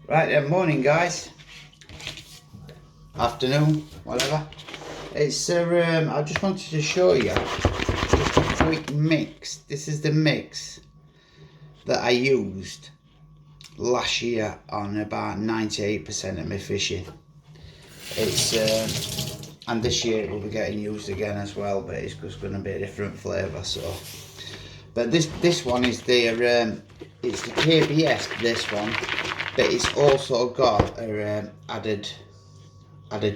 Right then, morning guys, afternoon, whatever. It's I just wanted to show you just a quick mix. This is the mix that I used last year on about 98% of my fishing. It's and this year it will be getting used again as well, but it's just going to be a different flavour. So, but this one is the it's the KBS, this one, but it's also got a added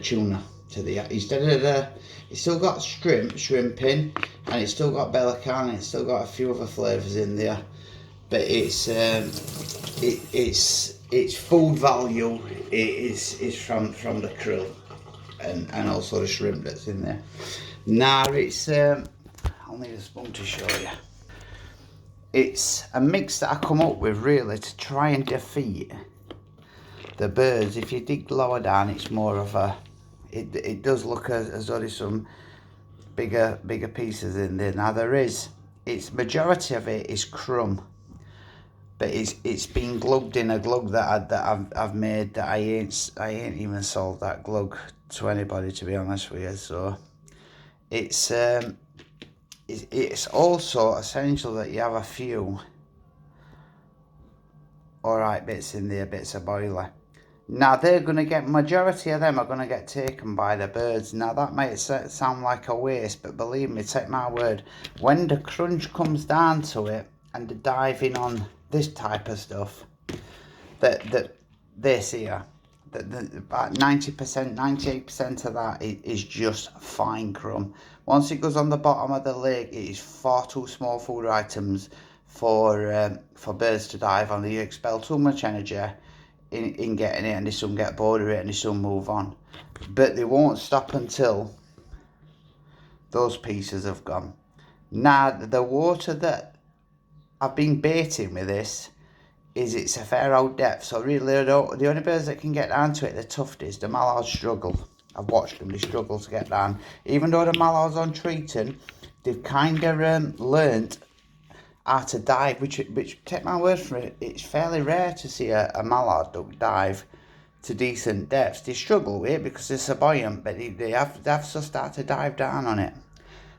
tuna to the instead of the. It's still got shrimping, and it's still got Bellicane. It's still got a few other flavours in there, but it's it's food value. It is from the krill and also the shrimp that's in there. Now it's I'll need a spoon to show you. It's a mix that I come up with really to try and defeat the birds. If you dig lower down, it's more of a it does look as though there's some bigger pieces in there. Now it's majority of it is crumb, but it's been glugged in a glug that I've made that I ain't even sold that glug to anybody, to be honest with you. So it's also essential that you have a few alright bits in there, bits of boiler. Now they're going to get, majority of them are going to get taken by the birds. Now that might sound like a waste, but believe me, take my word, when the crunch comes down to it and the diving on this type of stuff, that this here, about 90%, 98% of that is just fine crumb. Once it goes on the bottom of the lake, it is far too small food items for birds to dive on. You expel too much energy in getting it, and they soon get bored of it and they soon move on. But they won't stop until those pieces have gone. Now the water that I've been baiting with this it's a fair old depth, so really the only birds that can get down to it, the tufties. The mallards struggle. I've watched them, they struggle to get down. Even though the mallards on Treaton, they've kind of learnt how to dive, which take my word for it, it's fairly rare to see a mallard duck dive to decent depths. They struggle with it because they're so buoyant, but they have so start to dive down on it.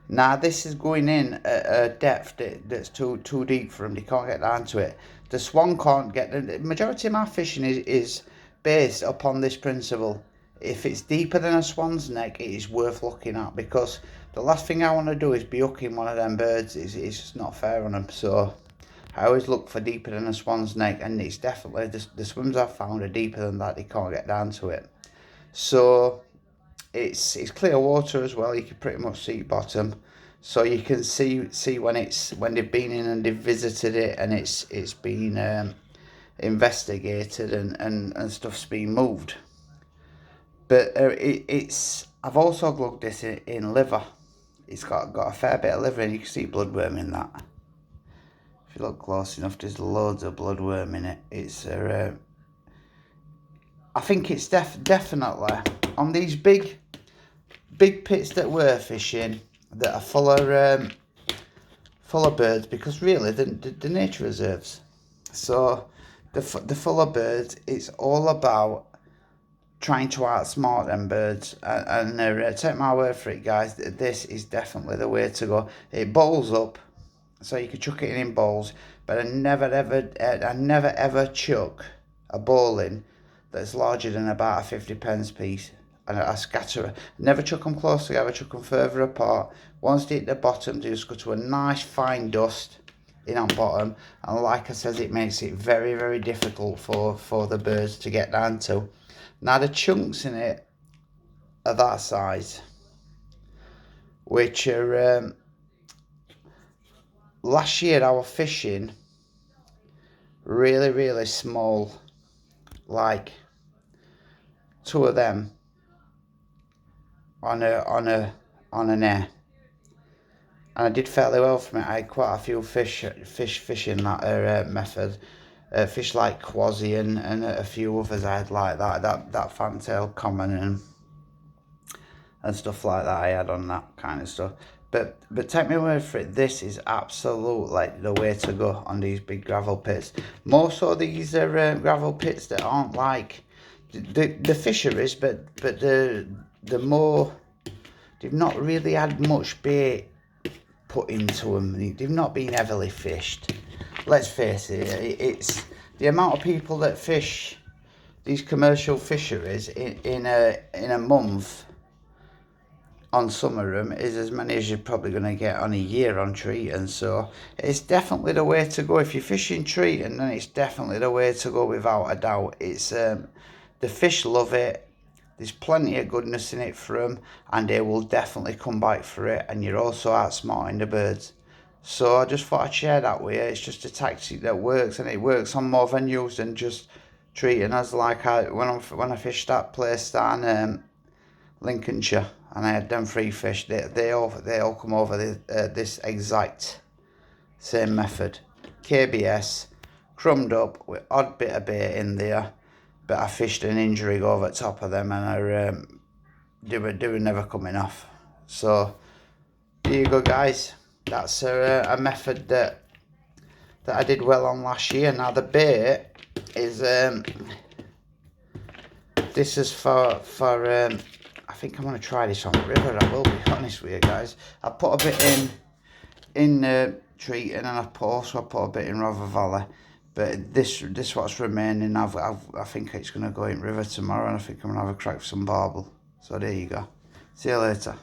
Now this is going in at a depth that's too deep for them. They can't get down to it. The swan can't get. The majority of my fishing is based upon this principle. If it's deeper than a swan's neck, it is worth looking at, because the last thing I want to do is be hooking one of them birds. It's just not fair on them. So I always look for deeper than a swan's neck, and it's definitely the swims I've found are deeper than that. They can't get down to it. So it's clear water as well. You can pretty much see bottom, so you can see when they've been in and they've visited it, and it's been investigated and stuff's been moved. But I've also glugged this in liver. It's got a fair bit of liver, and you can see bloodworm in that. If you look close enough, there's loads of bloodworm in it. It's I think it's definitely on these big pits that we're fishing that are full of birds, because really the nature reserves. So the full of birds, it's all about trying to outsmart them birds, and take my word for it, guys, this is definitely the way to go. It bowls up, so you can chuck it in bowls, but I never ever chuck a bowl in that's larger than about a 50p piece, and I scatter. Never chuck them close together, chuck them further apart. Once they hit the bottom, they just go to a nice fine dust in on bottom, and like I said, it makes it very difficult for the birds to get down to. Now the chunks in it are that size, which are last year I was fishing really small, like two of them on an air, and I did fairly well from it. I had quite a few fish in that method. Fish like quassie and a few others I had like that fantail common and stuff like that I had on that kind of stuff. But take my word for it, this is absolutely the way to go on these big gravel pits. More so these are gravel pits that aren't like the fisheries, but the more, they've not really had much bait put into them. They've not been heavily fished. Let's face it, it's the amount of people that fish these commercial fisheries in a month on some of them is as many as you're probably going to get on a year on Treaton. So it's definitely the way to go. If you're fishing Treaton, then it's definitely the way to go without a doubt. It's the fish love it. There's plenty of goodness in it for them, and they will definitely come back for it, and you're also outsmarting the birds. So I just thought I'd share that with you. It's just a tactic that works, and it works on more venues than just Treaton. As like when I fished that place down Lincolnshire, and I had them free fish, they all come over this exact same method. KBS, crumbed up with odd bit of bait in there, but I fished an injury over the top of them, and they were never coming off. So there you go, guys. That's a method that I did well on last year. Now the bait is this is for I think I'm going to try this on the river. I will be honest with you guys. I put a bit in Treaton, and I put a bit in Rother Valley. But this what's remaining. I think it's going to go in river tomorrow, and I think I'm going to have a crack with some barbel. So there you go. See you later.